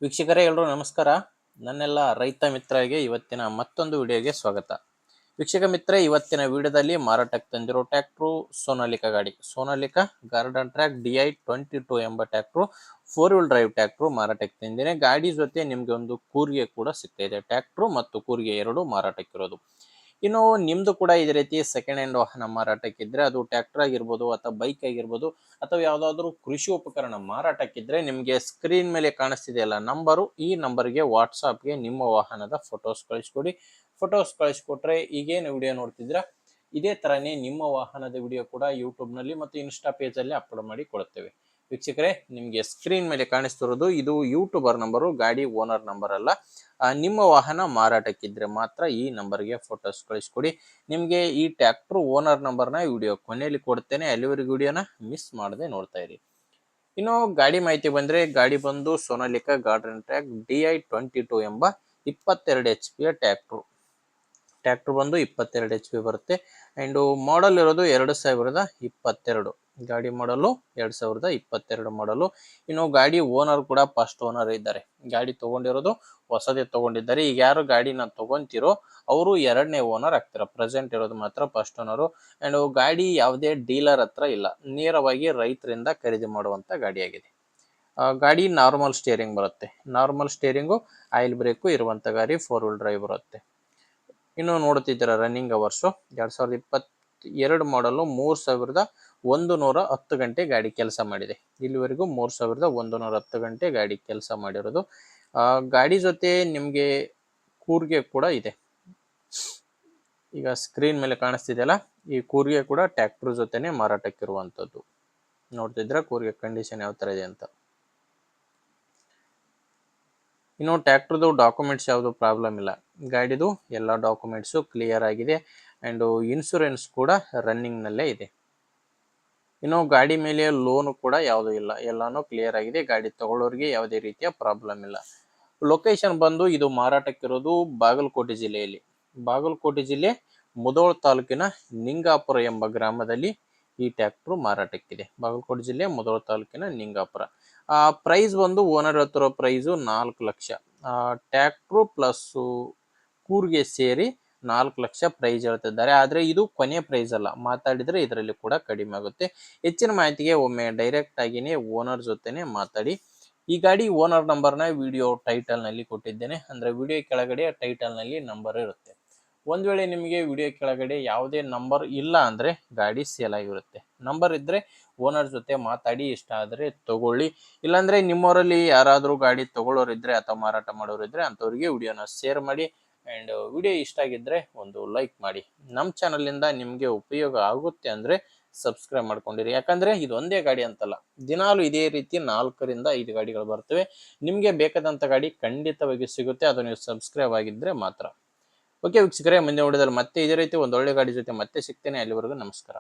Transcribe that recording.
ವೀಕ್ಷಕರೇ ಎಲ್ಲರೂ ನಮಸ್ಕಾರ. ನನ್ನೆಲ್ಲ ರೈತ ಮಿತ್ರರಿಗೆ ಇವತ್ತಿನ ಮತ್ತೊಂದು ವಿಡಿಯೋಗೆ ಸ್ವಾಗತ. ವೀಕ್ಷಕ ಮಿತ್ರ, ಇವತ್ತಿನ ವಿಡಿಯೋದಲ್ಲಿ ಮಾರಾಟಕ್ಕೆ ತಂದಿರೋ ಟ್ರ್ಯಾಕ್ಟ್ರು ಸೋನಾಲಿಕಾ ಗಾಡಿ, ಸೋನಾಲಿಕಾ ಗಾರ್ಡನ್ ಟ್ರ್ಯಾಕ್ DI-22 ಎಂಬ ಟ್ರ್ಯಾಕ್ಟ್ರು 4 wheel ಡ್ರೈವ್ ಟ್ರ್ಯಾಕ್ಟ್ರು ಮಾರಾಟಕ್ಕೆ ತಂದಿದ್ದೇನೆ. ಗಾಡಿ ಜೊತೆ ನಿಮಗೆ ಒಂದು ಕೂರಿಗೆ ಕೂಡ ಸಿಗ್ತಾ ಇದೆ. ಟ್ರ್ಯಾಕ್ಟ್ರು ಮತ್ತು ಕೂರಿಗೆ ಎರಡು ಮಾರಾಟಕ್ಕಿರೋದು. ಇನ್ನು ನಿಮ್ದು ಕೂಡ ಇದೇ ರೀತಿ ಸೆಕೆಂಡ್ ಹ್ಯಾಂಡ್ ವಾಹನ ಮಾರಾಟಕ್ಕಿದ್ರೆ, ಅದು ಟ್ರ್ಯಾಕ್ಟರ್ ಆಗಿರ್ಬೋದು ಅಥವಾ ಬೈಕ್ ಆಗಿರ್ಬೋದು ಅಥವಾ ಯಾವುದಾದ್ರೂ ಕೃಷಿ ಉಪಕರಣ ಮಾರಾಟಕ್ಕಿದ್ರೆ, ನಿಮಗೆ ಸ್ಕ್ರೀನ್ ಮೇಲೆ ಕಾಣಿಸ್ತಿದೆಯಲ್ಲ ನಂಬರು, ಈ ನಂಬರ್ಗೆ ವಾಟ್ಸಾಪ್ಗೆ ನಿಮ್ಮ ವಾಹನದ ಫೋಟೋಸ್ ಕಳಿಸ್ಕೊಡಿ. ಫೋಟೋಸ್ ಕಳಿಸ್ಕೊಟ್ರೆ ಈಗೇನು ವಿಡಿಯೋ ನೋಡ್ತಿದ್ದೀರಾ ಇದೇ ತರನೇ ನಿಮ್ಮ ವಾಹನದ ವಿಡಿಯೋ ಕೂಡ ಯೂಟ್ಯೂಬ್ನಲ್ಲಿ ಮತ್ತು ಇನ್ಸ್ಟಾ ಪೇಜಲ್ಲಿ ಅಪ್ಲೋಡ್ ಮಾಡಿ ಕೊಡ್ತೇವೆ. ವೀಕ್ಷಕರೇ, ನಿಮಗೆ ಸ್ಕ್ರೀನ್ ಮೇಲೆ ಕಾಣಿಸ್ತಿರೋದು ಇದು ಯೂಟ್ಯೂಬರ್ ನಂಬರು, ಗಾಡಿ ಓನರ್ ನಂಬರ್ ಅಲ್ಲ. ನಿಮ್ಮ ವಾಹನ ಮಾರಾಟಕ್ಕಿದ್ರೆ ಮಾತ್ರ ಈ ನಂಬರ್ಗೆ ಫೋಟೋಸ್ ಕಳಿಸ್ಕೊಡಿ. ನಿಮಗೆ ಈ ಟ್ರ್ಯಾಕ್ಟರ್ ಓನರ್ ನಂಬರ್ನ ವಿಡಿಯೋ ಕೊನೆಯಲ್ಲಿ ಕೊಡ್ತೇನೆ, ಅಲ್ಲಿವರೆಗೂ ವಿಡಿಯೋನ ಮಿಸ್ ಮಾಡದೆ ನೋಡ್ತಾ ಇರಿ. ಇನ್ನು ಗಾಡಿ ಮಾಹಿತಿ ಬಂದ್ರೆ, ಗಾಡಿ ಬಂದು ಸೋನಾಲಿಕಾ ಗಾರ್ಡನ್ ಟ್ರ್ಯಾಕ್ DI-22 ಎಂಬ 22 HP ಟ್ರ್ಯಾಕ್ಟರ್ ಬಂದು 22 HP ಬರುತ್ತೆ. ಅಂಡ್ ಮಾಡಲ್ ಇರೋದು 2022 ಗಾಡಿ ಮಾಡಲು 2022 ಮಾಡಲು. ಇನ್ನು ಗಾಡಿ ಓನರ್ ಕೂಡ ಫಸ್ಟ್ ಓನರ್ ಇದ್ದಾರೆ. ಗಾಡಿ ತಗೊಂಡಿರೋದು ಹೊಸದೇ ತಗೊಂಡಿದ್ದಾರೆ. ಈಗ ಯಾರು ಗಾಡಿನ ತಗೊಂತಿರೋ ಅವರು ಎರಡನೇ ಓನರ್ ಆಗ್ತಾರೆ. ಪ್ರೆಸೆಂಟ್ ಇರೋದು ಮಾತ್ರ ಫಸ್ಟ್ ಓನರು. ಅಂಡ್ ಗಾಡಿ ಯಾವುದೇ ಡೀಲರ್ ಹತ್ರ ಇಲ್ಲ, ನೇರವಾಗಿ ರೈತರಿಂದ ಖರೀದಿ ಮಾಡುವಂತ ಗಾಡಿ ಆಗಿದೆ. ಗಾಡಿ ನಾರ್ಮಲ್ ಸ್ಟೇರಿಂಗ್ ಬರುತ್ತೆ. ನಾರ್ಮಲ್ ಸ್ಟೇರಿಂಗು, ಆಯಿಲ್ ಬ್ರೇಕು ಇರುವಂತ ಗಾಡಿ 4 wheel ಡ್ರೈವ್ ಬರುತ್ತೆ. ಇನ್ನು ನೋಡ್ತಿದ್ದೀರಾ ರನ್ನಿಂಗ್ ಅವರ್ಸು 2022 ಮಾಡಲು 3110 ಗಂಟೆ ಗಾಡಿ ಕೆಲಸ ಮಾಡಿದೆ. ಇಲ್ಲಿವರೆಗೂ 3110 ಗಂಟೆ ಗಾಡಿ ಕೆಲಸ ಮಾಡಿರೋದು. ಗಾಡಿ ಜೊತೆ ನಿಮಗೆ ಕೂರ್ಗೆ ಕೂಡ ಇದೆ. ಈಗ ಸ್ಕ್ರೀನ್ ಮೇಲೆ ಕಾಣಿಸ್ತಿದೆಯಲ್ಲ, ಈ ಕೂರ್ಗೆ ಕೂಡ ಟ್ರ್ಯಾಕ್ಟರ್ ಜೊತೆನೆ ಮಾರಾಟಕ್ಕಿರುವಂಥದ್ದು. ನೋಡ್ತಿದ್ರೆ ಕೂರ್ಗೆ ಕಂಡೀಷನ್ ಯಾವ ತರ ಇದೆ ಅಂತ. ಇನ್ನು ಟ್ರ್ಯಾಕ್ಟರ್ದು ಡಾಕ್ಯುಮೆಂಟ್ಸ್ ಯಾವುದು ಪ್ರಾಬ್ಲಮ್ ಇಲ್ಲ. ಗಾಡಿದು ಎಲ್ಲ ಡಾಕ್ಯುಮೆಂಟ್ಸು ಕ್ಲಿಯರ್ ಆಗಿದೆ. ಆ್ಯಂಡ್ ಇನ್ಶೂರೆನ್ಸ್ ಕೂಡ ರನ್ನಿಂಗ್ನಲ್ಲೇ ಇದೆ. ಇನ್ನು ಗಾಡಿ ಮೇಲೆ ಲೋನು ಕೂಡ ಯಾವುದೂ ಇಲ್ಲ, ಎಲ್ಲಾನು ಕ್ಲಿಯರ್ ಆಗಿದೆ. ಗಾಡಿ ತಗೊಳ್ಳೋರಿಗೆ ಯಾವುದೇ ರೀತಿಯ ಪ್ರಾಬ್ಲಮ್ ಇಲ್ಲ. ಲೊಕೇಶನ್ ಬಂದು ಇದು ಮಾರಾಟಕ್ಕಿರೋದು ಬಾಗಲಕೋಟೆ ಜಿಲ್ಲೆಯಲ್ಲಿ. ಬಾಗಲಕೋಟೆ ಜಿಲ್ಲೆ ಮುಧೋಳ ತಾಲೂಕಿನ ನಿಂಗಾಪುರ ಎಂಬ ಗ್ರಾಮದಲ್ಲಿ ಈ ಟ್ರ್ಯಾಕ್ಟರ್ ಮಾರಾಟಕ್ಕಿದೆ. ಬಾಗಲಕೋಟೆ ಜಿಲ್ಲೆ ಮುಧೋಳ ತಾಲೂಕಿನ ನಿಂಗಾಪುರ. ಪ್ರೈಸ್ ಬಂದು ಓನರ್ ಹೇಳ್ತಿರೋ ಪ್ರೈಸು 4 ಲಕ್ಷ. ಟ್ರ್ಯಾಕ್ಟ್ರು ಪ್ಲಸ್ ಕೂರ್ಗೆ ಸೇರಿ 4 ಲಕ್ಷ ಪ್ರೈಸ್ ಹೇಳ್ತಿದ್ದಾರೆ. ಆದರೆ ಇದು ಕೊನೆಯ ಪ್ರೈಸ್ ಅಲ್ಲ, ಮಾತಾಡಿದ್ರೆ ಇದರಲ್ಲಿ ಕೂಡ ಕಡಿಮೆ ಆಗುತ್ತೆ. ಹೆಚ್ಚಿನ ಮಾಹಿತಿಗೆ ಒಮ್ಮೆ ಡೈರೆಕ್ಟ್ ಆಗಿನೇ ಓನರ್ ಜೊತೆನೆ ಮಾತಾಡಿ. ಈ ಗಾಡಿ ಓನರ್ ನಂಬರ್ನ ವಿಡಿಯೋ ಟೈಟಲ್ ನಲ್ಲಿ ಕೊಟ್ಟಿದ್ದೇನೆ, ಅಂದ್ರೆ ವಿಡಿಯೋ ಕೆಳಗಡೆ ಟೈಟಲ್ ನಲ್ಲಿ ನಂಬರ್ ಇರುತ್ತೆ. ಒಂದ್ ವೇಳೆ ನಿಮಗೆ ವಿಡಿಯೋ ಕೆಳಗಡೆ ಯಾವುದೇ ನಂಬರ್ ಇಲ್ಲ ಅಂದ್ರೆ ಗಾಡಿ ಸೇಲ್ ಆಗಿರುತ್ತೆ. ನಂಬರ್ ಇದ್ರೆ ಓನರ್ ಜೊತೆ ಮಾತಾಡಿ, ಇಷ್ಟ ಆದ್ರೆ ತಗೊಳ್ಳಿ. ಇಲ್ಲಾಂದ್ರೆ ನಿಮ್ಮವರಲ್ಲಿ ಯಾರಾದ್ರೂ ಗಾಡಿ ತಗೊಳ್ಳೋರಿದ್ರೆ ಅಥವಾ ಮಾರಾಟ ಮಾಡೋರಿದ್ರೆ ಅಂಥವ್ರಿಗೆ ವಿಡಿಯೋನ ಶೇರ್ ಮಾಡಿ. ಅಂಡ್ ವಿಡಿಯೋ ಇಷ್ಟ ಆಗಿದ್ರೆ ಒಂದು ಲೈಕ್ ಮಾಡಿ. ನಮ್ಮ ಚಾನಲಿಂದ ನಿಮಗೆ ಉಪಯೋಗ ಆಗುತ್ತೆ ಅಂದ್ರೆ ಸಬ್ಸ್ಕ್ರೈಬ್ ಮಾಡ್ಕೊಂಡಿರಿ. ಯಾಕಂದ್ರೆ ಇದು ಒಂದೇ ಗಾಡಿ ಅಂತಲ್ಲ, ದಿನಾಲು ಇದೇ ರೀತಿ 4 ರಿಂದ 5 ಗಾಡಿಗಳು ಬರ್ತವೆ. ನಿಮ್ಗೆ ಬೇಕಾದಂತ ಗಾಡಿ ಖಂಡಿತವಾಗಿ ಸಿಗುತ್ತೆ, ಅದು ನೀವು ಸಬ್ಸ್ಕ್ರೈಬ್ ಆಗಿದ್ರೆ ಮಾತ್ರ. ಓಕೆ ವೀಕ್ಷಕರೇ, ಮುಂದೆ ವಿಡಿಯೋದಲ್ಲಿ ಮತ್ತೆ ಇದೇ ರೀತಿ ಒಂದೊಳ್ಳೆ ಗಾಡಿ ಜೊತೆ ಮತ್ತೆ ಸಿಗ್ತೇನೆ. ಅಲ್ಲಿವರೆಗೂ ನಮಸ್ಕಾರ.